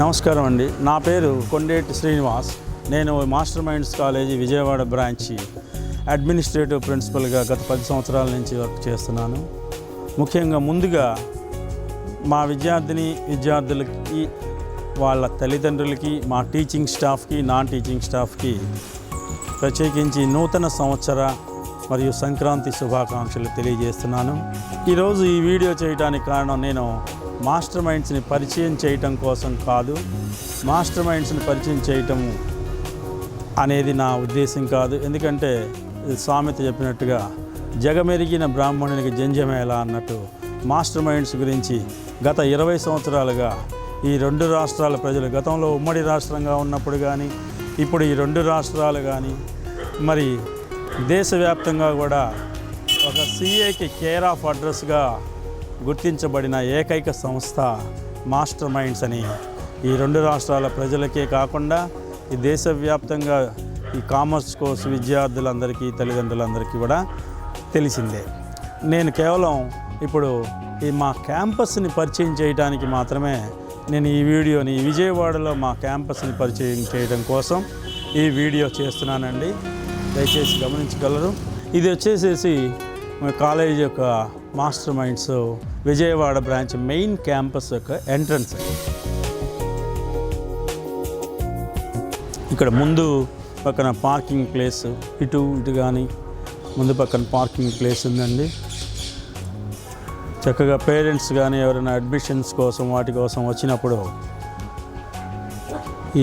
నమస్కారం అండి. నా పేరు కొండేటి శ్రీనివాస్. నేను Master Minds college Vijayawada branch administrative ప్రిన్సిపల్గా గత 10 సంవత్సరాల నుంచి వర్క్ చేస్తున్నాను. ముఖ్యంగా ముందుగా మా విద్యార్థులకి వాళ్ళ తల్లిదండ్రులకి, మా టీచింగ్ స్టాఫ్కి, నాన్ టీచింగ్ స్టాఫ్కి ప్రత్యేకించి నూతన సంవత్సర మరియు సంక్రాంతి శుభాకాంక్షలు తెలియజేస్తున్నాను. ఈరోజు ఈ వీడియో చేయడానికి కారణం, నేను మాస్టర్ మైండ్స్ని పరిచయం చేయటం కోసం కాదు, మాస్టర్ మైండ్స్ని పరిచయం చేయటం అనేది నా ఉద్దేశం కాదు. ఎందుకంటే సామెత చెప్పినట్టుగా జగమెరిగిన బ్రాహ్మణునికి జంజమేళ అన్నట్టు మాస్టర్ మైండ్స్ గురించి గత 20 సంవత్సరాలుగా ఈ 2 రాష్ట్రాల ప్రజలు, గతంలో ఉమ్మడి రాష్ట్రంగా ఉన్నప్పుడు కానీ, ఇప్పుడు ఈ 2 రాష్ట్రాలు కానీ, మరి దేశవ్యాప్తంగా కూడా ఒక సిఏకి కేర్ ఆఫ్ అడ్రస్గా గుర్తించబడిన ఏకైక సంస్థ మాస్టర్ మైండ్స్ అని ఈ 2 రాష్ట్రాల ప్రజలకే కాకుండా ఈ దేశవ్యాప్తంగా ఈ కామర్స్ కోర్సు విద్యార్థులందరికీ, తల్లిదండ్రులందరికీ కూడా తెలిసిందే. నేను కేవలం ఇప్పుడు ఈ మా క్యాంపస్ని పరిచయం చేయడానికి మాత్రమే నేను ఈ వీడియోని విజయవాడలో మా క్యాంపస్ని పరిచయం చేయడం కోసం ఈ వీడియో చేస్తున్నానండి. దయచేసి గమనించగలరు. ఇది వచ్చేసేసి కాలేజ్ యొక్క master minds Vijayawada branch main campus యొక్క ఎంట్రన్స్. ఇక్కడ ముందు పక్కన పార్కింగ్ ప్లేస్, ఇటు కానీ ముందు పక్కన పార్కింగ్ ప్లేస్ ఉందండి. చక్కగా పేరెంట్స్ కానీ ఎవరైనా అడ్మిషన్స్ కోసం వాటి కోసం వచ్చినప్పుడు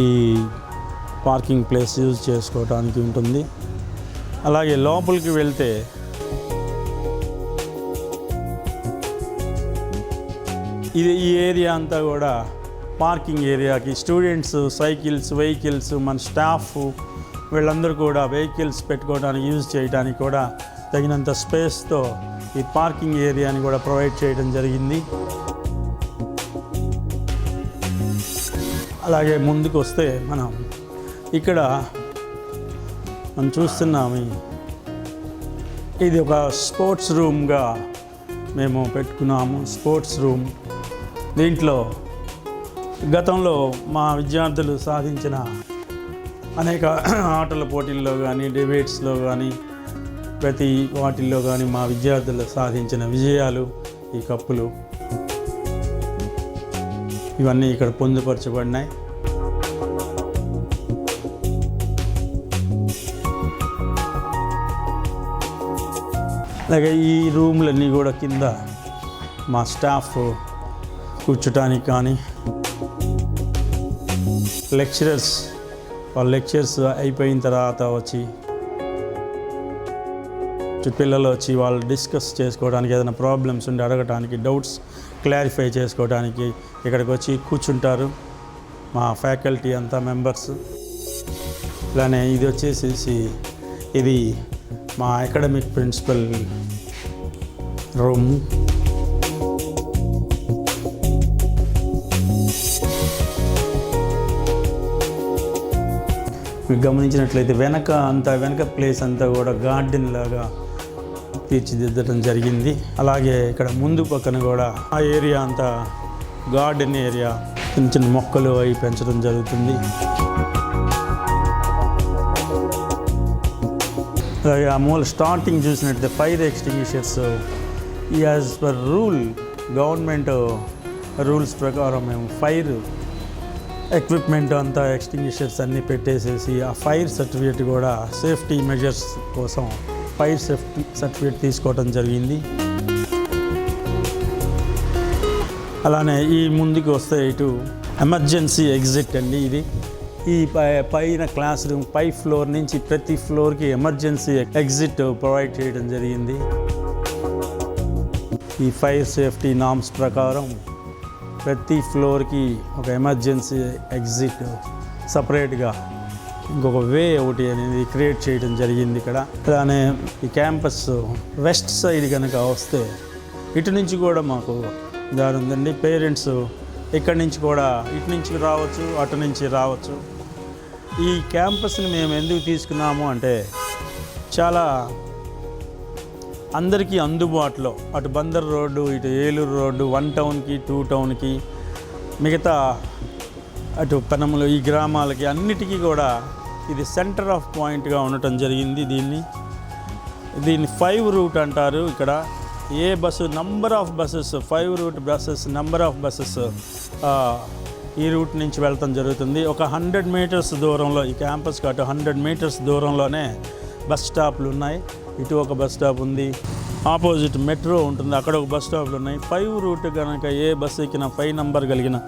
ఈ పార్కింగ్ ప్లేస్ యూజ్ చేసుకోవడానికి ఉంటుంది. అలాగే లోపలికి వెళ్తే ఈ ఏరియా అంతా కూడా పార్కింగ్ ఏరియాకి స్టూడెంట్స్, సైకిల్స్, వెహికల్స్, మన స్టాఫ్ వీళ్ళందరూ కూడా వెహికల్స్ పెట్టుకోవడానికి, యూజ్ చేయడానికి కూడా తగినంత స్పేస్తో ఈ పార్కింగ్ ఏరియాని కూడా ప్రొవైడ్ చేయడం జరిగింది. అలాగే ముందుకు వస్తే మనం ఇక్కడ చూస్తున్నాము, ఇది ఒక స్పోర్ట్స్ రూమ్గా మేము పెట్టుకున్నాము. స్పోర్ట్స్ రూమ్, దీంట్లో గతంలో మా విద్యార్థులు సాధించిన అనేక ఆటల పోటీల్లో కానీ, డిబేట్స్లో కానీ, ప్రతి వాటిల్లో కానీ మా విద్యార్థులు సాధించిన విజయాలు, ఈ కప్పులు ఇవన్నీ ఇక్కడ పొందుపరచబడినాయి. అలాగే ఈ రూమ్లన్నీ కూడా కింద మా స్టాఫ్ కూర్చోటానికి కానీ, వాళ్ళ లెక్చర్స్ అయిపోయిన తర్వాత వచ్చి పిల్లలు వచ్చి వాళ్ళు డిస్కస్ చేసుకోవడానికి, ఏదైనా ప్రాబ్లమ్స్ ఉండి అడగటానికి, డౌట్స్ క్లారిఫై చేసుకోవడానికి ఇక్కడికి వచ్చి కూర్చుంటారు మా ఫ్యాకల్టీ అంతా మెంబర్స్. ఇలానే ఇది వచ్చేసేసి ఇది మా అకాడమిక్ ప్రిన్సిపల్ రూమ్. మీకు గమనించినట్లయితే వెనక ప్లేస్ అంతా కూడా గార్డెన్ లాగా తీర్చిదిద్దడం జరిగింది. అలాగే ఇక్కడ ముందు పక్కన కూడా ఆ ఏరియా అంతా గార్డెన్ ఏరియా, చిన్న చిన్న మొక్కలు అవి పెంచడం జరుగుతుంది. అలాగే ఆ మూల స్టార్టింగ్ చూసినట్లయితే fire extinguishers, as per government rules ప్రకారం మేము ఫైర్ ఎక్విప్మెంట్ అంతా, ఎక్స్టింగ్విషర్స్ అన్నీ పెట్టేసేసి ఆ ఫైర్ సర్టిఫికేట్ కూడా సేఫ్టీ మెజర్స్ కోసం ఫైర్ సేఫ్టీ సర్టిఫికేట్ తీసుకోవడం జరిగింది. అలానే ఈ ముందుకు వస్తే ఇటు ఎమర్జెన్సీ ఎగ్జిట్ అండి. ఇది ఈ పైన క్లాస్ రూమ్ పై ఫ్లోర్ నుంచి ప్రతి ఫ్లోర్కి ఎమర్జెన్సీ ఎగ్జిట్ ప్రొవైడ్ చేయడం జరిగింది. ఈ ఫైర్ సేఫ్టీ నామ్స్ ప్రకారం ప్రతి ఫ్లోర్కి ఒక ఎమర్జెన్సీ ఎగ్జిట్ సపరేట్గా ఇంకొక వే ఒకటి అనేది క్రియేట్ చేయడం జరిగింది ఇక్కడ. అలానే ఈ క్యాంపస్ వెస్ట్ సైడ్ కనుక వస్తే ఇటు నుంచి కూడా మాకు దారి ఉందండి. పేరెంట్స్ ఇక్కడి నుంచి కూడా ఇటు నుంచి రావచ్చు, అటు నుంచి రావచ్చు. ఈ క్యాంపస్ని మేము ఎందుకు తీసుకున్నాము అంటే, చాలా అందరికీ అందుబాటులో, అటు బందర్ రోడ్డు, ఇటు ఏలూరు రోడ్డు, 1 టౌన్కి 2 టౌన్కి, మిగతా అటు పెనమలు ఈ గ్రామాలకి అన్నిటికీ కూడా ఇది సెంటర్ ఆఫ్ పాయింట్గా ఉండటం జరిగింది. దీన్ని 5 రూట్ అంటారు. ఇక్కడ ఏ bus number of buses 5 route buses number of buses ఈ రూట్ నుంచి వెళ్తాం జరుగుతుంది. ఒక 100 మీటర్స్ దూరంలో ఈ క్యాంపస్కి అటు 100 మీటర్స్ దూరంలోనే బస్ స్టాప్లు ఉన్నాయి. ఇటు ఒక బస్ స్టాప్ ఉంది, ఆపోజిట్ మెట్రో ఉంటుంది, అక్కడ ఒక బస్ స్టాప్లు ఉన్నాయి. 5 రూట్ కనుక ఏ బస్సు ఎక్కినా 5 నంబర్ కలిగిన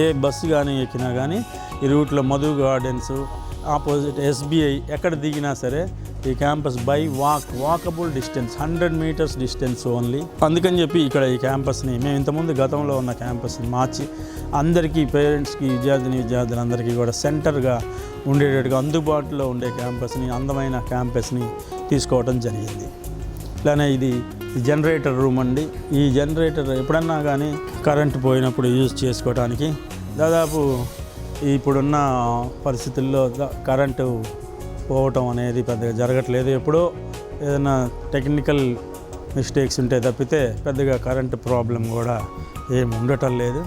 ఏ బస్సు కానీ ఎక్కినా కానీ ఈ రూట్లో మధు గార్డెన్స్, ఆపోజిట్ SBI ఎక్కడ దిగినా సరే ఈ campus by walkable distance 100 meters distance only. అందుకని చెప్పి ఇక్కడ ఈ క్యాంపస్ని మేము ఇంతకుముందు గతంలో ఉన్న క్యాంపస్ని మార్చి అందరికీ పేరెంట్స్కి విద్యార్థులందరికీ కూడా సెంటర్గా ఉండేటట్టుగా అందుబాటులో ఉండే క్యాంపస్ని, అందమైన క్యాంపస్ని తీసుకోవడం జరిగింది. ఇలానే ఇది జనరేటర్ రూమ్ అండి. ఈ జనరేటర్ ఎప్పుడన్నా కానీ కరెంటు పోయినప్పుడు యూజ్ చేసుకోవడానికి దాదాపు ఇప్పుడున్న పరిస్థితుల్లో కరెంటు పోవటం అనేది పెద్దగా జరగట్లేదు. ఎప్పుడో ఏదైనా టెక్నికల్ మిస్టేక్స్ ఉంటే తప్పితే పెద్దగా కరెంటు ప్రాబ్లం కూడా ఏమి ఉండటం లేదు.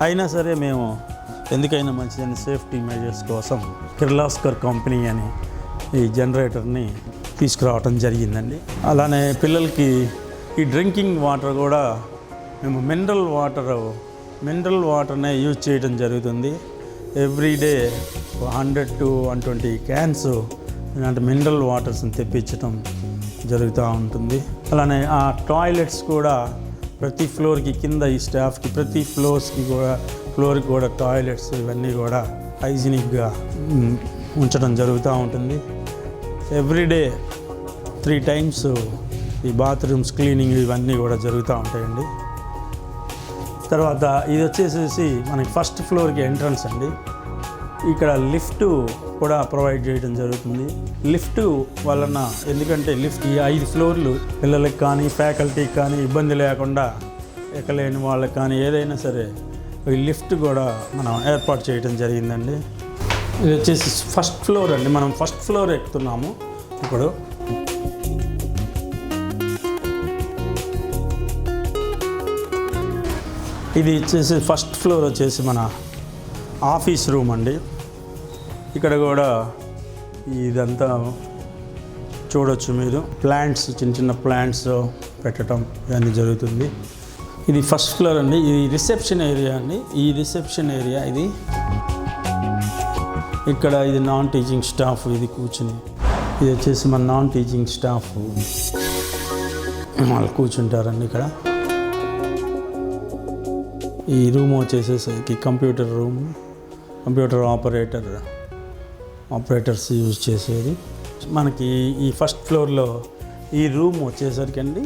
అయినా సరే మేము ఎందుకైనా మంచిదని సేఫ్టీ మెజర్స్ కోసం కిర్లాస్కర్ కంపెనీ అని ఈ జనరేటర్ని తీసుకురావటం జరిగిందండి. అలానే పిల్లలకి ఈ డ్రింకింగ్ వాటర్ కూడా మేము మినరల్ వాటర్నే యూజ్ చేయడం జరుగుతుంది. ఎవ్రీడే 100 to 120 క్యాన్స్ ఇలాంటి మినరల్ వాటర్స్ని తెప్పించడం జరుగుతూ ఉంటుంది. అలానే ఆ టాయిలెట్స్ కూడా ప్రతి ఫ్లోర్కి కింద ఈ స్టాఫ్కి ప్రతి ఫ్లోర్కి కూడా టాయిలెట్స్ ఇవన్నీ కూడా హైజీనిక్గా ఉంచడం జరుగుతూ ఉంటుంది. ఎవ్రీడే 3 times ఈ బాత్రూమ్స్ క్లీనింగ్ ఇవన్నీ కూడా జరుగుతూ ఉంటాయండి. తర్వాత ఇది వచ్చేసేసి మనకి ఫస్ట్ ఫ్లోర్కి ఎంట్రన్స్ అండి. ఇక్కడ లిఫ్ట్ కూడా ప్రొవైడ్ చేయడం జరుగుతుంది. లిఫ్ట్ వలన ఎందుకంటే లిఫ్ట్ ఈ 5 ఫ్లోర్లు పిల్లలకి కానీ ఫ్యాకల్టీకి కానీ ఇబ్బంది లేకుండా ఎక్కలేని వాళ్ళకి కానీ ఏదైనా సరే ఈ లిఫ్ట్ కూడా మనం ఏర్పాటు చేయడం జరిగిందండి. ఇది వచ్చేసి ఫస్ట్ ఫ్లోర్ అండి. మనం ఫస్ట్ ఫ్లోర్ ఎక్కుతున్నాము ఇప్పుడు. ఇది వచ్చేసి ఫస్ట్ ఫ్లోర్ వచ్చేసి మన ఆఫీస్ రూమ్ అండి. ఇక్కడ కూడా ఇదంతా చూడొచ్చు మీరు. ప్లాంట్స్ చిన్న ప్లాంట్స్ పెట్టడం ఇవన్నీ జరుగుతుంది. ఇది ఫస్ట్ ఫ్లోర్ అండి. ఇది రిసెప్షన్ ఏరియా అండి. ఈ రిసెప్షన్ ఏరియా ఇది. ఇక్కడ ఇది నాన్ టీచింగ్ స్టాఫ్ ఇది కూర్చుని, ఇది వచ్చేసి మన నాన్ టీచింగ్ స్టాఫ్ వాళ్ళు కూర్చుంటారండి ఇక్కడ. ఈ రూమ్ వచ్చేసేసరికి computer room, computer operators use చేసేది. మనకి ఈ ఫస్ట్ ఫ్లోర్లో ఈ రూమ్ వచ్చేసరికి అండి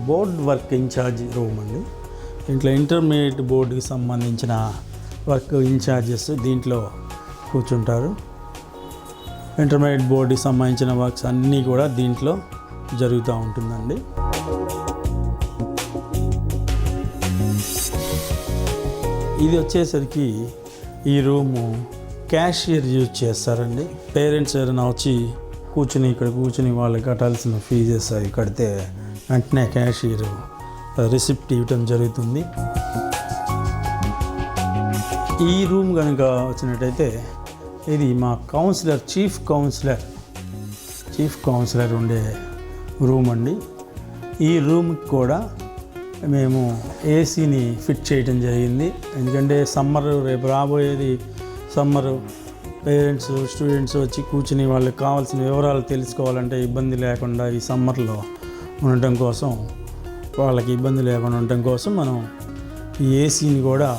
బోర్డ్ వర్క్ ఇన్ఛార్జ్ రూమ్ అండి. దీంట్లో ఇంటర్మీడియట్ బోర్డుకి సంబంధించిన వర్క్ ఇన్ఛార్జెస్ దీంట్లో కూర్చుంటారు. ఇంటర్మీడియట్ బోర్డుకి సంబంధించిన వర్క్స్ అన్నీ కూడా దీంట్లో జరుగుతూ ఉంటుందండి. ఇది వచ్చేసరికి ఈ రూము క్యాషియర్ యూజ్ చేస్తారండి. పేరెంట్స్ ఎవరైనా వచ్చి ఇక్కడ కూర్చుని వాళ్ళకి కట్టాల్సిన ఫీజెస్ అవి కడితే వెంటనే క్యాషియర్ రిసిప్ట్ ఇవ్వటం జరుగుతుంది. ఈ రూమ్ కనుక వచ్చినట్టయితే ఇది మా చీఫ్ కౌన్సిలర్ ఉండే రూమ్ అండి. ఈ రూమ్కి కూడా మేము ఏసీని ఫిట్ చేయడం జరిగింది. ఎందుకంటే రేపు రాబోయేది సమ్మరు, పేరెంట్స్ స్టూడెంట్స్ వచ్చి కూర్చుని వాళ్ళకి కావాల్సిన వివరాలు తెలుసుకోవాలంటే ఇబ్బంది లేకుండా ఈ సమ్మర్లో ఉండటం కోసం, వాళ్ళకి ఇబ్బంది లేకుండా ఉండటం కోసం మనం ఈ ఏసీని కూడా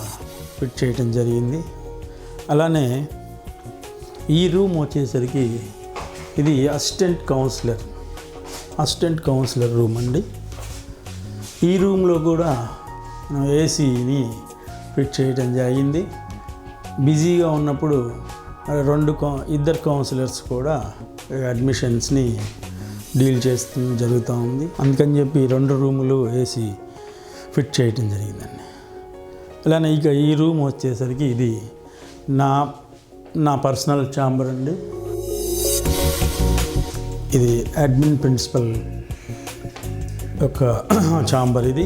ఫిట్ చేయడం జరిగింది. అలానే ఈ రూమ్ వచ్చేసరికి ఇది అసిస్టెంట్ కౌన్సిలర్ రూమ్ అండి. ఈ రూమ్లో కూడా మనం ఏసీని ఫిట్ చేయడం జరిగింది. బిజీగా ఉన్నప్పుడు ఇద్దరు కౌన్సిలర్స్ కూడా అడ్మిషన్స్ని డీల్ చేస్తూ జరుగుతూ ఉంది. అందుకని చెప్పి 2 రూములు ఏసీ ఫిట్ చేయడం జరిగిందండి. అలానే ఇక ఈ రూమ్ వచ్చేసరికి ఇది నా పర్సనల్ ఛాంబర్ అండి. ఇది అడ్మిన్ ప్రిన్సిపల్ యొక్క ఛాంబర్ ఇది.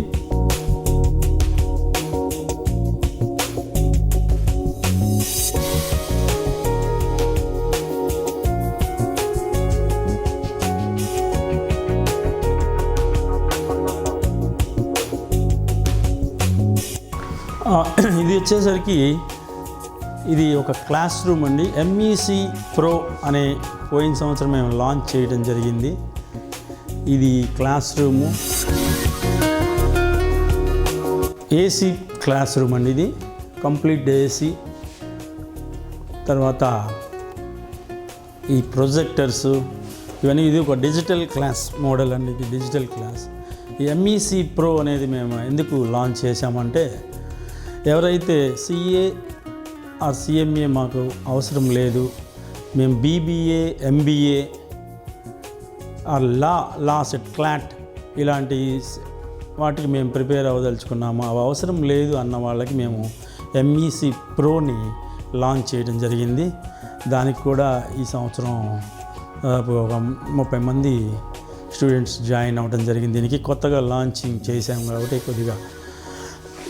ఇది వచ్చేసరికి ఇది ఒక క్లాస్ రూమ్ అండి. ఎంఈసి ప్రో అనే పోయిన సంవత్సరం మేము లాంచ్ చేయడం జరిగింది. ఇది class room, AC class room అండి. ఇది కంప్లీట్ ఏసీ. తర్వాత ఈ ప్రొజెక్టర్స్ ఇవన్నీ, ఇది ఒక డిజిటల్ క్లాస్ మోడల్ అండి. ఇది డిజిటల్ క్లాస్. ఈ ఎంఈసి ప్రో అనేది మేము ఎందుకు లాంచ్ చేశామంటే, ఎవరైతే సిఏ ఆర్ సిఎంఏ మాకు అవసరం లేదు, మేము BBA, MBA are law set clot ఇలాంటి వాటికి మేము ప్రిపేర్ అవ్వదలుచుకున్నాము, అవి అవసరం లేదు అన్న వాళ్ళకి మేము ఎంఈసి ప్రోని లాంచ్ చేయడం జరిగింది. దానికి కూడా ఈ సంవత్సరం ఒక 30 మంది స్టూడెంట్స్ జాయిన్ అవ్వడం జరిగింది. దీనికి కొత్తగా లాంచింగ్ చేశాము కాబట్టి కొద్దిగా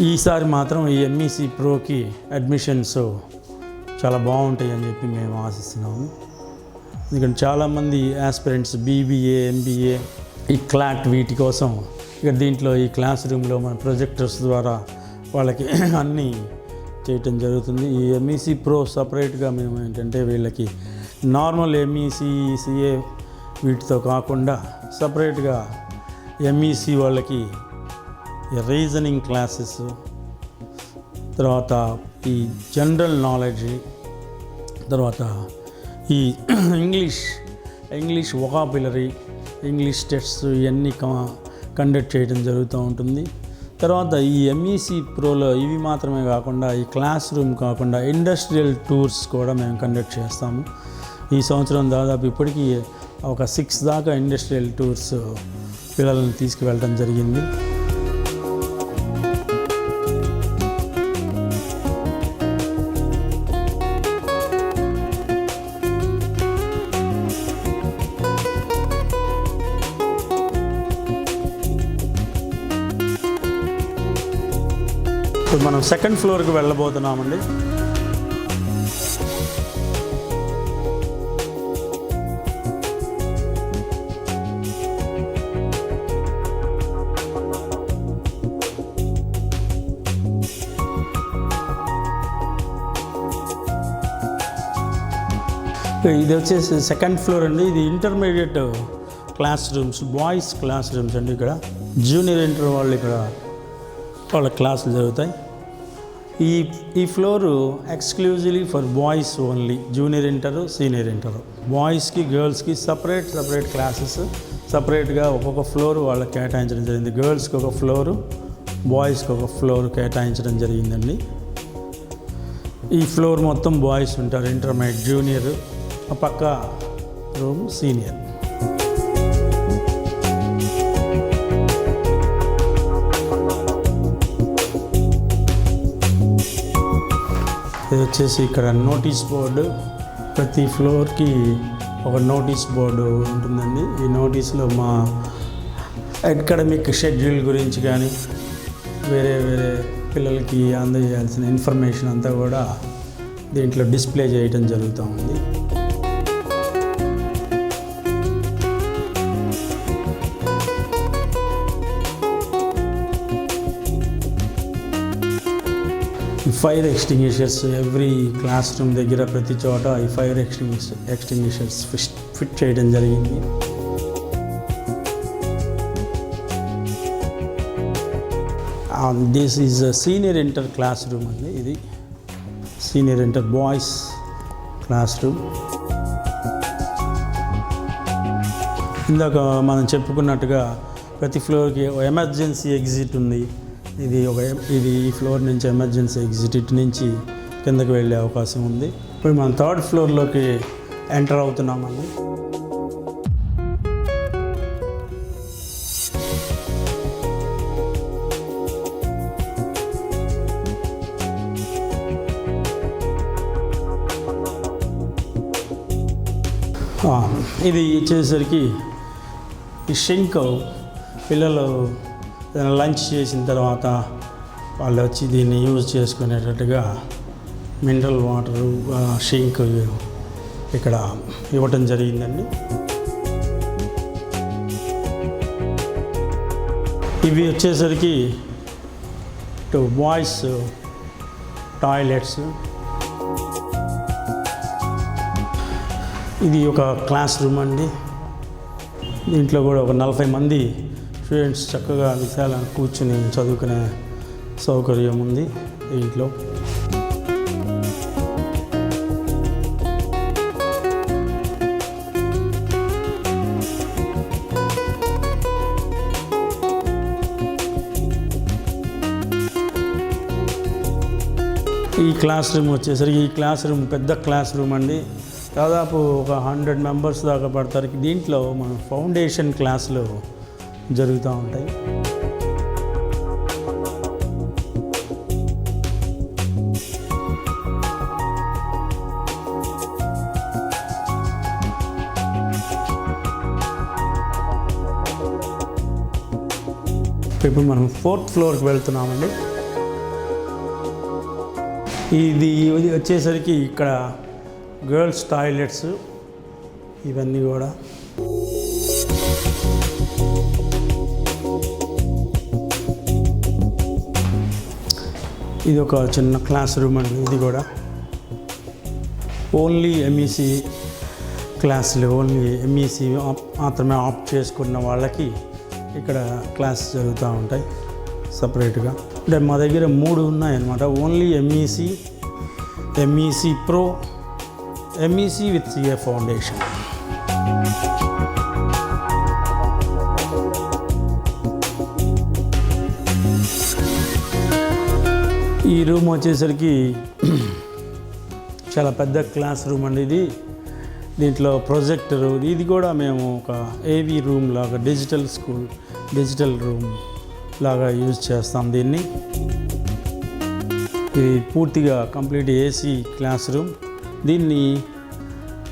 ఈసారి మాత్రం ఈ ఎంఈసి ప్రోకి అడ్మిషన్స్ చాలా బాగుంటాయి అని చెప్పి మేము ఆశిస్తున్నాము. ఎందుకంటే చాలామంది ఆస్పిరెంట్స్ బీబీఏ, ఎంబీఏ, ఈ క్లాట్ వీటి కోసం ఇక దీంట్లో ఈ క్లాస్ రూమ్లో మన ప్రొజెక్టర్స్ ద్వారా వాళ్ళకి అన్నీ చేయటం జరుగుతుంది. ఈ ఎంఈసి ప్రో సపరేట్గా మేము ఏంటంటే వీళ్ళకి నార్మల్ ఎంఈసి, సిఏ వీటితో కాకుండా సపరేట్గా ఎంఈసి వాళ్ళకి రీజనింగ్ క్లాసెస్, తర్వాత ఈ జనరల్ నాలెడ్జ్, తర్వాత ఈ ఇంగ్లీష్ వొకాబులరీ, ఇంగ్లీష్ టెస్ట్స్ ఇవన్నీ కండక్ట్ చేయడం జరుగుతూ ఉంటుంది. తర్వాత ఈ ఎంఈసి ప్రోలో ఇవి మాత్రమే కాకుండా ఈ క్లాస్ రూమ్ కాకుండా ఇండస్ట్రియల్ టూర్స్ కూడా మేము కండక్ట్ చేస్తాము. ఈ సంవత్సరం దాదాపు ఇప్పటికీ ఒక 6 దాకా ఇండస్ట్రియల్ టూర్స్ పిల్లలను తీసుకువెళ్ళడం జరిగింది. ఇప్పుడు మనం సెకండ్ ఫ్లోర్కి వెళ్ళబోతున్నామండి. ఇది వచ్చేసి సెకండ్ ఫ్లోర్ అండి. ఇది intermediate class rooms, boys class rooms అండి. ఇక్కడ జూనియర్ ఇంటర్ వాళ్ళు ఇక్కడ వాళ్ళ క్లాసులు జరుగుతాయి. ఈ floor exclusively for boys only. Junior inter, senior inter, బాయ్స్కి గర్ల్స్కి సపరేట్ క్లాసెస్ సపరేట్గా ఒక్కొక్క ఫ్లోర్ వాళ్ళకి కేటాయించడం జరిగింది. గర్ల్స్కి ఒక ఫ్లోరు, బాయ్స్కి ఒక ఫ్లోర్ కేటాయించడం జరిగిందండి. ఈ ఫ్లోర్ మొత్తం బాయ్స్ ఉంటారు, ఇంటర్మీడియట్, జూనియర్, ఆ పక్క రూమ్ సీనియర్. ఇది వచ్చేసి ఇక్కడ నోటీస్ బోర్డు. ప్రతి ఫ్లోర్కి ఒక నోటీస్ బోర్డు ఉంటుందండి. ఈ నోటీస్లో మా అకాడమిక్ షెడ్యూల్ గురించి కానీ వేరే పిల్లలకి అందజేయాల్సిన ఇన్ఫర్మేషన్ అంతా కూడా దీంట్లో డిస్ప్లే చేయడం జరుగుతూ ఉంది. Fire extinguishers every class room దగ్గర ప్రతి చోట ఈ ఫైర్ ఎక్స్టింగ్విషర్స్ ఫిట్ చేయడం జరిగింది. This is senior inter class room అండి. ఇది senior inter boys class room. ఇందాక మనం చెప్పుకున్నట్టుగా ప్రతి ఫ్లోర్కి ఎమర్జెన్సీ ఎగ్జిట్ ఉంది. ఇది ఈ ఫ్లోర్ నుంచి ఎమర్జెన్సీ ఎగ్జిట్, ఇటు నుంచి కిందకి వెళ్ళే అవకాశం ఉంది. ఇప్పుడు మనం థర్డ్ ఫ్లోర్లోకి ఎంటర్ అవుతున్నామండి. ఇది వచ్చేసరికి ఈ షింక్, పిల్లలు లంచ్ చేసిన తర్వాత వాళ్ళు వచ్చి దీన్ని యూజ్ చేసుకునేటట్టుగా మినరల్ వాటరు, షింక్ ఇక్కడ ఇవ్వటం జరిగిందండి. ఇవి వచ్చేసరికి బాయ్స్ టాయిలెట్స్. ఇది ఒక క్లాస్ రూమ్ అండి. దీంట్లో కూడా ఒక 40 మంది స్టూడెంట్స్ చక్కగా విశాలంగా కూర్చుని చదువుకునే సౌకర్యం ఉంది దీంట్లో. ఈ క్లాస్ రూమ్ వచ్చేసరికి ఈ క్లాస్ రూమ్ పెద్ద క్లాస్ రూమ్ అండి. దాదాపు ఒక 100 మెంబర్స్ దాకా పడతారు. దీంట్లో మన ఫౌండేషన్ క్లాసులు జరుగుతూ ఉంటాయి. ఇప్పుడు మనం 4th ఫ్లోర్కి వెళ్తున్నామండి. ఇది వచ్చేసరికి ఇక్కడ గర్ల్స్ టాయిలెట్స్ ఇవన్నీ కూడా. ఇది ఒక చిన్న క్లాస్ రూమ్ అండి. ఇది కూడా ఓన్లీ ఎంఈసి క్లాసులు, ఓన్లీ ఎంఈసి మాత్రమే ఆప్ చేసుకున్న వాళ్ళకి ఇక్కడ క్లాస్ జరుగుతూ ఉంటాయి సపరేట్గా. అంటే మా దగ్గర 3 ఉన్నాయన్నమాట. Only MEC, MEC pro, MEC with CA foundation. ఈ రూమ్ వచ్చేసరికి చాలా పెద్ద క్లాస్ రూమ్ అండి ఇది. దీంట్లో ప్రొజెక్టరు, ఇది కూడా మేము ఒక ఏవీ రూమ్ లాగా, డిజిటల్ రూమ్ లాగా యూజ్ చేస్తాం దీన్ని. ఇది పూర్తిగా కంప్లీట్ ఏసీ క్లాస్ రూమ్. దీన్ని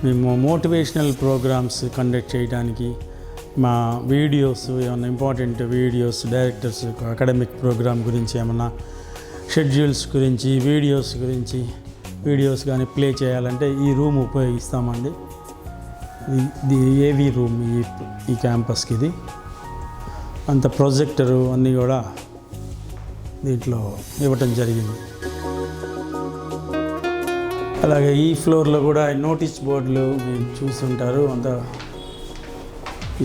మేము మోటివేషనల్ ప్రోగ్రామ్స్ కండక్ట్ చేయడానికి, మా వీడియోస్ ఏమన్నా important videos, directors academic program గురించి ఏమన్నా షెడ్యూల్స్ గురించి, వీడియోస్ కానీ ప్లే చేయాలంటే ఈ రూమ్ ఉపయోగిస్తామండి. ఇది ఏవీ రూమ్ ఈ క్యాంపస్కి. ఇది అంత ప్రొజెక్టరు అన్నీ కూడా దీంట్లో ఇవ్వటం జరిగింది. అలాగే ఈ ఫ్లోర్లో కూడా నోటీస్ బోర్డులు మీరు చూస్తుంటారు. అంత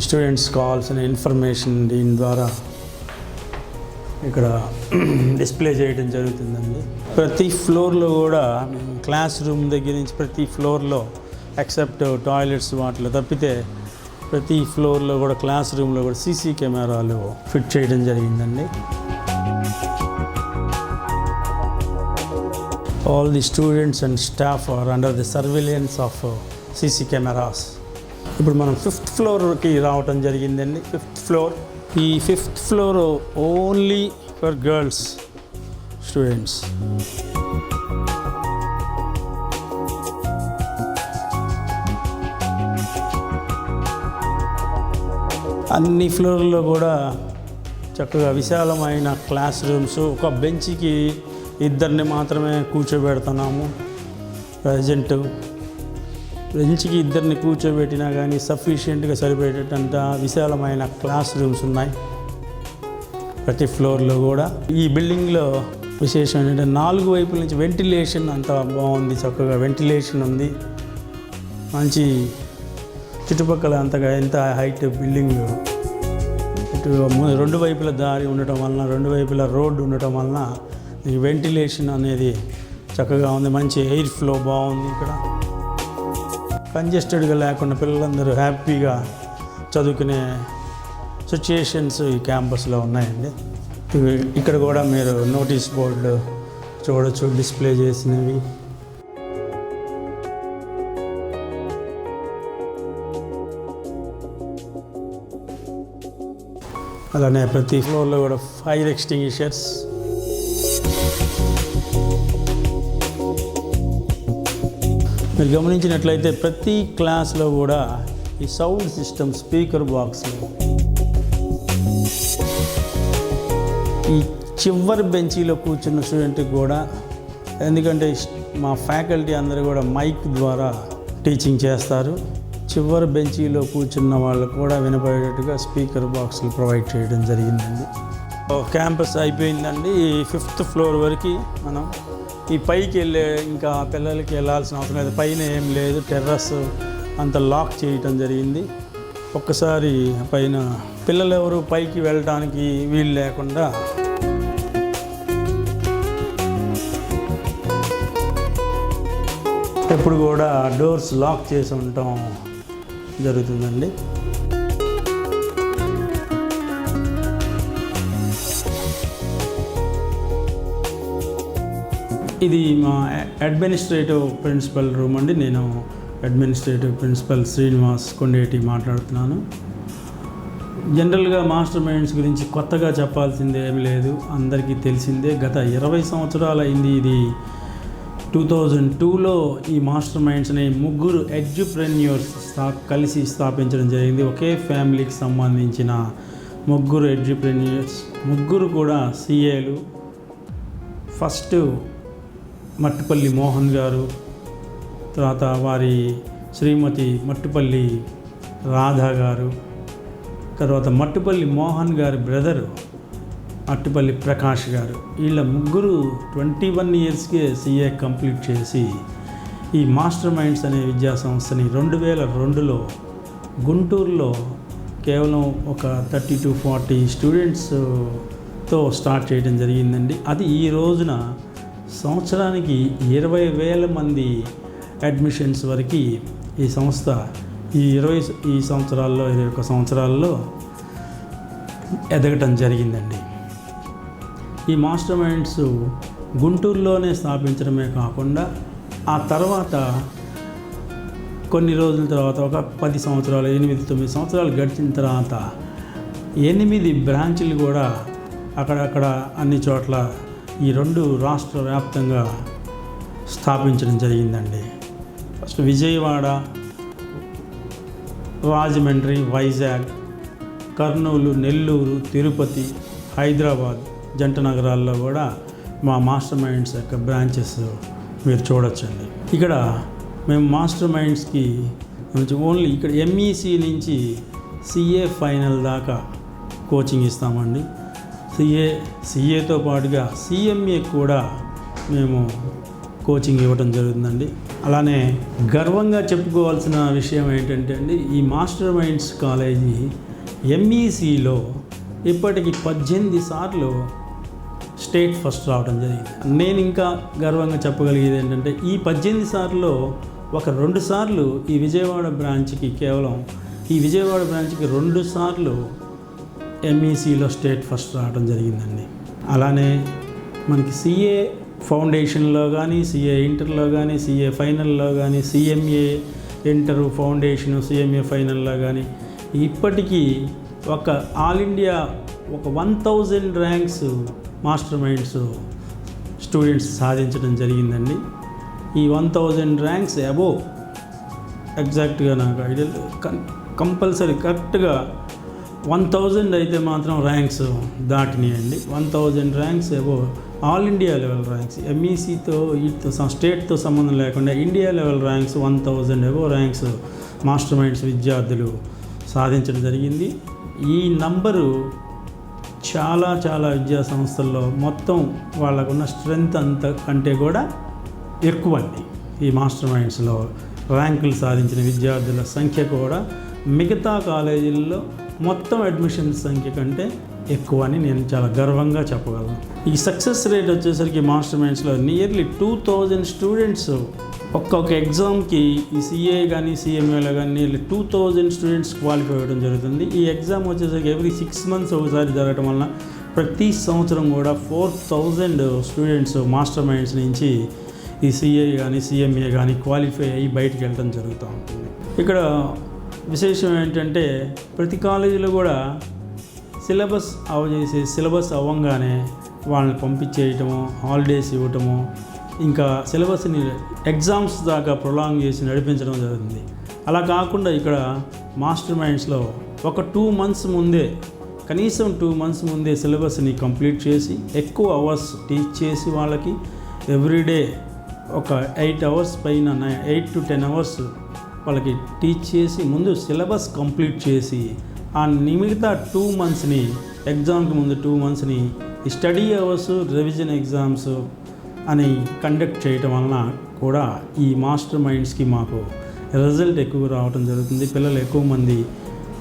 స్టూడెంట్స్ కావాల్సిన ఇన్ఫర్మేషన్ దీని ద్వారా ఇక్కడ డిస్ప్లే చేయడం జరుగుతుందండి. ప్రతి ఫ్లోర్లో కూడా క్లాస్ రూమ్ దగ్గర నుంచి ప్రతి ఫ్లోర్లో ఎక్సెప్ట్ టాయిలెట్స్ వాటిలో తప్పితే ప్రతి ఫ్లోర్లో కూడా క్లాస్ రూమ్లో కూడా సీసీ కెమెరాలు ఫిట్ చేయడం జరిగిందండి. All the students and staff are under the surveillance of CC cameras. ఇప్పుడు మనం 5th ఫ్లోర్కి రావటం జరిగిందండి. 5th floor. ఈ 5th floor only for girls students. అన్ని ఫ్లోర్లో కూడా చక్కగా విశాలమైన క్లాస్ రూమ్స్. ఒక బెంచ్కి 2 మాత్రమే కూర్చోబెడుతున్నాము ప్రజెంట్. బెంచ్కి 2 కూర్చోబెట్టినా కానీ సఫిషియెంట్గా సరిపోయేటంత విశాలమైన క్లాస్ రూమ్స్ ఉన్నాయి ప్రతి ఫ్లోర్లో కూడా. ఈ బిల్డింగ్లో విశేషం ఏంటంటే 4 వైపుల నుంచి వెంటిలేషన్ అంతా బాగుంది. చక్కగా వెంటిలేషన్ ఉంది. మంచి చుట్టుపక్కల అంతగా ఎంత హైట్ బిల్డింగ్, ఇటు 2 వైపుల దారి ఉండటం వలన, 2 వైపుల రోడ్డు ఉండటం వలన ఈ వెంటిలేషన్ అనేది చక్కగా ఉంది. మంచి ఎయిర్ ఫ్లో బాగుంది. ఇక్కడ కంజెస్టెడ్గా లేకుండా పిల్లలందరూ హ్యాపీగా చదువుకునే సిచ్యుయేషన్స్ ఈ క్యాంపస్లో ఉన్నాయండి. ఇక్కడ కూడా మీరు నోటీస్ బోర్డు చూడొచ్చు, డిస్ప్లే చేసినవి. అలానే ప్రతి ఫ్లోర్లో కూడా ఫైర్ ఎక్స్టింగ్విషర్స్. మీరు గమనించినట్లయితే ప్రతి క్లాస్లో కూడా ఈ సౌండ్ సిస్టమ్, స్పీకర్ బాక్స్లు. ఈ చివరి బెంచీలో కూర్చున్న స్టూడెంట్కి కూడా, ఎందుకంటే మా ఫ్యాకల్టీ అందరూ కూడా మైక్ ద్వారా టీచింగ్ చేస్తారు, చివరి బెంచీలో కూర్చున్న వాళ్ళకు కూడా వినపడేటట్టుగా స్పీకర్ బాక్సులు ప్రొవైడ్ చేయడం జరిగిందండి. క్యాంపస్ అయిపోయిందండి. 5th ఫ్లోర్ వరకు మనం ఈ పైకి వెళ్ళే ఇంకా పిల్లలకి వెళ్ళాల్సిన అవసరం లేదు, పైన ఏం లేదు, టెర్రస్ అంత లాక్ చేయటం జరిగింది. ఒక్కసారి పైన పిల్లలు ఎవరు పైకి వెళ్ళడానికి వీలు లేకుండా ఎప్పుడు కూడా డోర్స్ లాక్ చేసి ఉండటం జరుగుతుందండి. ఇది మా అడ్మినిస్ట్రేటివ్ ప్రిన్సిపల్ రూమ్ అండి. నేను అడ్మినిస్ట్రేటివ్ ప్రిన్సిపల్ శ్రీనివాస్ కొండేటి మాట్లాడుతున్నాను. జనరల్గా మాస్టర్ మైండ్స్ గురించి కొత్తగా చెప్పాల్సిందే ఏమి లేదు, అందరికీ తెలిసిందే. గత 20 సంవత్సరాలు అయింది. ఇది 2002లో ఈ మాస్టర్ మైండ్స్ని 3 ఎడ్యుప్రెన్యూర్స్ కలిసి స్థాపించడం జరిగింది. ఒకే ఫ్యామిలీకి సంబంధించిన 3 ఎడ్యుప్రెన్యూర్స్, 3 కూడా సిఏలు. ఫస్ట్ మట్టుపల్లి మోహన్ గారు, తర్వాత వారి శ్రీమతి మట్టుపల్లి రాధా గారు, తర్వాత మట్టుపల్లి మోహన్ గారి బ్రదరు మట్టుపల్లి ప్రకాష్ గారు. వీళ్ళ 3 21 ఇయర్స్కే సిఏ కంప్లీట్ చేసి ఈ మాస్టర్ మైండ్స్ అనే విద్యా సంస్థని 2002లో గుంటూరులో కేవలం ఒక 30 to 40 స్టూడెంట్స్తో స్టార్ట్ చేయడం జరిగిందండి. అది ఈ రోజున సంవత్సరానికి 20,000 మంది అడ్మిషన్స్ వరకు ఈ సంస్థ ఈ 21 సంవత్సరాల్లో ఎదగటం జరిగిందండి. ఈ మాస్టర్ మైండ్స్ గుంటూరులోనే స్థాపించడమే కాకుండా ఆ తర్వాత కొన్ని రోజుల తర్వాత ఒక 10 సంవత్సరాలు 8-9 సంవత్సరాలు గడిచిన తర్వాత 8 బ్రాంచీలు కూడా అక్కడక్కడ అన్ని చోట్ల ఈ 2 రాష్ట్ర వ్యాప్తంగా స్థాపించడం జరిగిందండి. ఫస్ట్ విజయవాడ, రాజమండ్రి, వైజాగ్, కర్నూలు, నెల్లూరు, తిరుపతి, హైదరాబాద్ జంట నగరాల్లో కూడా మా మాస్టర్ మైండ్స్ యొక్క బ్రాంచెస్ మీరు చూడొచ్చండి. ఇక్కడ మేము మాస్టర్ మైండ్స్కి ఓన్లీ ఇక్కడ ఎంఈసి నుంచి సిఏ ఫైనల్ దాకా కోచింగ్ ఇస్తామండి. సిఏతో పాటుగా సిఎంఏ కూడా మేము కోచింగ్ ఇవ్వడం జరుగుతుందండి. అలానే గర్వంగా చెప్పుకోవాల్సిన విషయం ఏంటంటే అండి, ఈ మాస్టర్ మైండ్స్ కాలేజీ ఎంఈసిలో ఇప్పటికి 18 సార్లు స్టేట్ ఫస్ట్ రావడం జరిగింది. నేను ఇంకా గర్వంగా చెప్పగలిగేది ఏంటంటే ఈ 18 సార్లు ఒక 2 సార్లు ఈ విజయవాడ బ్రాంచ్కి 2 సార్లు ఎంఈసిలో స్టేట్ ఫస్ట్ రావడం జరిగిందండి. అలానే మనకి సిఏ ఫౌండేషన్లో కానీ, సిఏ ఇంటర్లో కానీ, సిఏ ఫైనల్లో కానీ, సిఎంఏ ఇంటర్ ఫౌండేషన్, సిఎంఏ ఫైనల్లో కానీ ఇప్పటికీ ఒక ఆల్ ఇండియా ఒక 1000 ర్యాంక్స్ మాస్టర్ మైండ్స్ స్టూడెంట్స్ సాధించడం జరిగిందండి. ఈ 1000 ర్యాంక్స్ అబోవ్ ఎగ్జాక్ట్గా నాకు ఐడియా కంపల్సరీ కరెక్ట్గా 1000 అయితే మాత్రం ర్యాంక్స్ దాటినాయండి. 1000 ranks above all India level ranks, ఎంఈసితో వీటితో స్టేట్తో సంబంధం లేకుండా India level ranks 1000 above ranks Master Minds విద్యార్థులు సాధించడం జరిగింది. ఈ నంబరు చాలా విద్యా సంస్థల్లో మొత్తం వాళ్ళకున్న స్ట్రెంగ్త్ అంత కంటే కూడా ఎక్కువ అండి. ఈ మాస్టర్ మైండ్స్లో ర్యాంకులు సాధించిన విద్యార్థుల సంఖ్య కూడా మిగతా కాలేజీల్లో మొత్తం అడ్మిషన్స్ సంఖ్య కంటే ఎక్కువ అని నేను చాలా గర్వంగా చెప్పగలను. ఈ సక్సెస్ రేట్ వచ్చేసరికి మాస్టర్ మైండ్స్లో నియర్లీ 2000 స్టూడెంట్స్ ఒక్కొక్క ఎగ్జామ్కి ఈ సిఏ కానీ సిఎంఏలో కానీ నియర్లీ 2000 స్టూడెంట్స్ క్వాలిఫై అవ్వడం జరుగుతుంది. ఈ ఎగ్జామ్ వచ్చేసరికి ఎవ్రీ 6 months ఒకసారి జరగడం వలన ప్రతి సంవత్సరం కూడా 4000 స్టూడెంట్స్ మాస్టర్ మైండ్స్ నుంచి ఈ సిఏ కానీ సిఎంఏ కానీ క్వాలిఫై అయ్యి బయటికి వెళ్ళడం జరుగుతూ ఉంటుంది. ఇక్కడ విశేషం ఏంటంటే ప్రతి కాలేజీలో కూడా సిలబస్ అవ్వంగానే వాళ్ళని పంపించేయటము, హాలిడేస్ ఇవ్వటము, ఇంకా సిలబస్ని ఎగ్జామ్స్ దాకా ప్రొలాంగ్ చేసి నడిపించడం జరుగుతుంది. అలా కాకుండా ఇక్కడ మాస్టర్ మైండ్స్లో ఒక 2 months ముందే, కనీసం 2 months ముందే సిలబస్ని కంప్లీట్ చేసి ఎక్కువ అవర్స్ టీచ్ చేసి వాళ్ళకి ఎవ్రీడే ఒక 8 hours పైన 8 to 10 hours వాళ్ళకి టీచ్ చేసి ముందు సిలబస్ కంప్లీట్ చేసి ఆ మిగతా 2 monthsని ఎగ్జామ్కి ముందు 2 monthsని ఈ స్టడీ అవర్స్, రివిజన్ ఎగ్జామ్స్ అని కండక్ట్ చేయటం వలన కూడా ఈ మాస్టర్ మైండ్స్కి మాకు రిజల్ట్ ఎక్కువ రావటం జరుగుతుంది. పిల్లలు ఎక్కువ మంది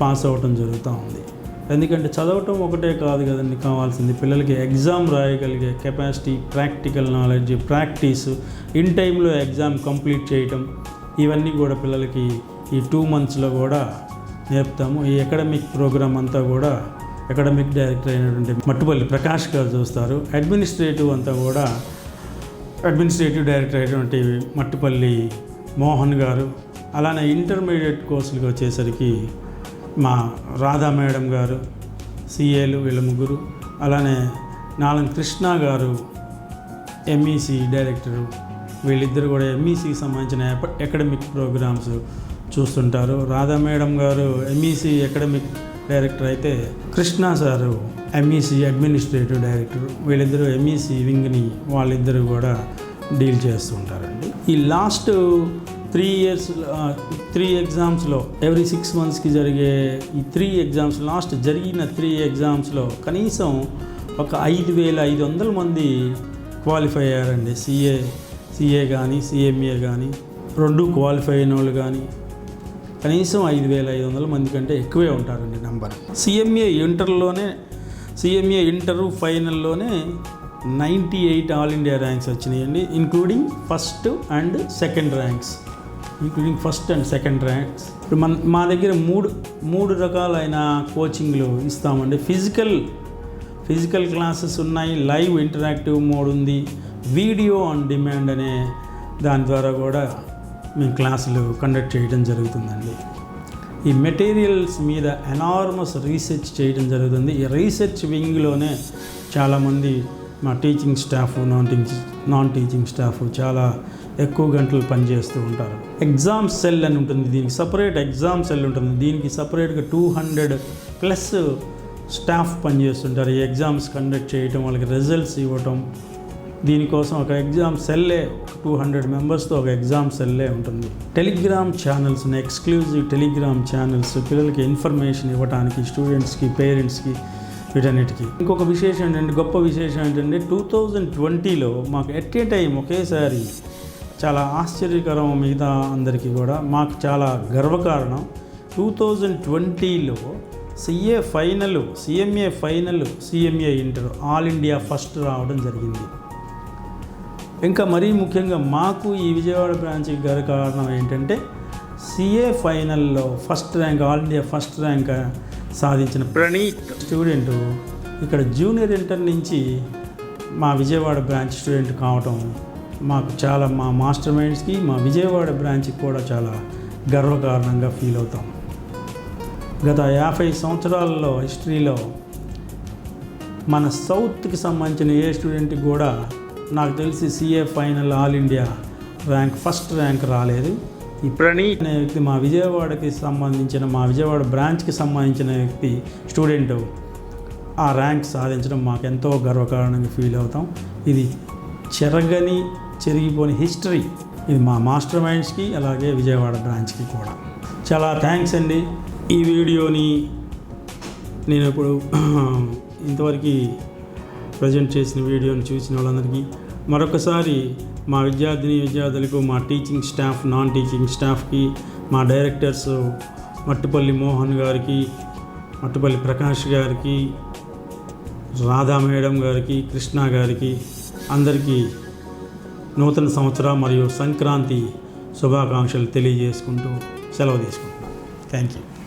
పాస్ అవ్వటం జరుగుతూ ఉంది. ఎందుకంటే చదవటం ఒకటే కాదు కదండి కావాల్సింది, పిల్లలకి ఎగ్జామ్ రాయగలిగే capacity, practical knowledge, practice, in టైంలో ఎగ్జామ్ కంప్లీట్ చేయటం, ఇవన్నీ కూడా పిల్లలకి ఈ 2 monthsలో కూడా నేర్పుతాము. ఈ అకాడమిక్ ప్రోగ్రామ్ అంతా కూడా అకాడమిక్ డైరెక్టర్ అయినటువంటి మట్టుపల్లి ప్రకాష్ గారు చూస్తారు. అడ్మినిస్ట్రేటివ్ డైరెక్టర్ అయినటువంటి మట్టుపల్లి మోహన్ గారు. అలానే ఇంటర్మీడియట్ కోర్సులకు వచ్చేసరికి మా రాధా మేడం గారు, సిఏలు వీళ్ళ ముగ్గురు. అలానే నాలం కృష్ణ గారు ఎంఈసి డైరెక్టరు. వీళ్ళిద్దరు కూడా ఎంఈసికి సంబంధించిన అకాడమిక్ ప్రోగ్రామ్స్ చూస్తుంటారు. రాధా మేడం గారు ఎంఈసి అకాడమిక్ డైరెక్టర్ అయితే Krishna sir MEC administrative director. వీళ్ళిద్దరూ ఎంఈసి వింగ్ని వాళ్ళిద్దరూ కూడా డీల్ చేస్తుంటారండి. ఈ లాస్ట్ 3 ఎగ్జామ్స్లో ఎవ్రీ 6 monthsకి జరిగే ఈ 3 ఎగ్జామ్స్, లాస్ట్ జరిగిన 3 ఎగ్జామ్స్లో కనీసం ఒక 5,500 మంది క్వాలిఫై అయ్యారండి. సిఏ కానీ సిఎంఏ కానీ 2 క్వాలిఫై అయిన వాళ్ళు కానీ కనీసం 5,500 మంది కంటే ఎక్కువే ఉంటారండి నెంబర్. సిఎంఏ ఇంటరు ఫైనల్లోనే 98 ఆల్ ఇండియా ర్యాంక్స్ వచ్చినాయండి, including first and second ranks. ఇప్పుడు మా దగ్గర మూడు రకాలైన కోచింగ్లు ఇస్తామండి. ఫిజికల్ క్లాసెస్ ఉన్నాయి, లైవ్ ఇంటరాక్టివ్ మోడ్ ఉంది, వీడియో ఆన్ డిమాండ్ అనే దాని ద్వారా కూడా మేము క్లాసులు కండక్ట్ చేయడం జరుగుతుందండి. ఈ మెటీరియల్స్ మీద ఎనార్మస్ రీసెర్చ్ చేయడం జరుగుతుంది. ఈ రీసెర్చ్ వింగ్లోనే చాలామంది మా teaching staff, non teaching staff చాలా ఎక్కువ గంటలు పనిచేస్తూ ఉంటారు. ఎగ్జామ్ సెల్ అని ఉంటుంది, దీనికి సపరేట్ ఎగ్జామ్ సెల్ ఉంటుంది. దీనికి సపరేట్గా 200+ స్టాఫ్ పనిచేస్తుంటారు. ఈ ఎగ్జామ్స్ కండక్ట్ చేయటం, వాళ్ళకి రిజల్ట్స్ ఇవ్వటం, దీనికోసం ఒక ఎగ్జామ్ సెల్లే 200 మెంబర్స్తో ఒక ఎగ్జామ్ సెల్లే ఉంటుంది. Telegram channels, exclusive Telegram channels పిల్లలకి ఇన్ఫర్మేషన్ ఇవ్వడానికి, స్టూడెంట్స్కి, పేరెంట్స్కి, వీటన్నిటికీ. ఇంకొక విశేషం ఏంటంటే, గొప్ప విశేషం ఏంటంటే 2020లో మాకు ఎట్ ఏ టైం ఒకేసారి చాలా ఆశ్చర్యకరం, మిగతా అందరికీ కూడా మాకు చాలా గర్వకారణం. 2020లో CA final, CMA final, CMA inter all India first రావడం జరిగింది. ఇంకా మరీ ముఖ్యంగా మాకు ఈ విజయవాడ బ్రాంచ్కి కారణం ఏంటంటే, సిఏ ఫైనల్లో first rank, all India first rank సాధించిన ప్రణీత్ స్టూడెంటు ఇక్కడ జూనియర్ ఇంటర్ నుంచి మా విజయవాడ బ్రాంచ్ స్టూడెంట్ కావటం మాకు చాలా, మా మాస్టర్ మైండ్స్కి, మా విజయవాడ బ్రాంచ్కి కూడా చాలా గర్వకారణంగా ఫీల్ అవుతాం. గత 50 సంవత్సరాలలో హిస్టరీలో మన సౌత్కి సంబంధించిన ఏ స్టూడెంట్కి కూడా నాకు తెలిసి CA final all India rank first rank రాలేదు. ఈ ప్రణీత్ అనే వ్యక్తి మా విజయవాడకి సంబంధించిన, మా విజయవాడ బ్రాంచ్కి సంబంధించిన వ్యక్తి స్టూడెంట్ ఆ ర్యాంక్ సాధించడం మాకు ఎంతో గర్వకారణంగా ఫీల్ అవుతాం. ఇది చెరిగిపోని హిస్టరీ. ఇది మా మాస్టర్ మైండ్స్కి, అలాగే విజయవాడ బ్రాంచ్కి కూడా చాలా థ్యాంక్స్ అండి. ఈ వీడియోని నేను ఇప్పుడు ఇంతవరకు ప్రజెంట్ చేసిన వీడియోని చూసిన వాళ్ళందరికీ మరొకసారి, మా విద్యార్థులకు, మా టీచింగ్ స్టాఫ్, నాన్ టీచింగ్ స్టాఫ్కి, మా డైరెక్టర్స్ మట్టుపల్లి మోహన్ గారికి, మట్టుపల్లి ప్రకాష్ గారికి, రాధా మేడం గారికి, కృష్ణ గారికి, అందరికీ నూతన సంవత్సర మరియు సంక్రాంతి శుభాకాంక్షలు తెలియజేసుకుంటూ సెలవు తీసుకుంటున్నాను. Thank you.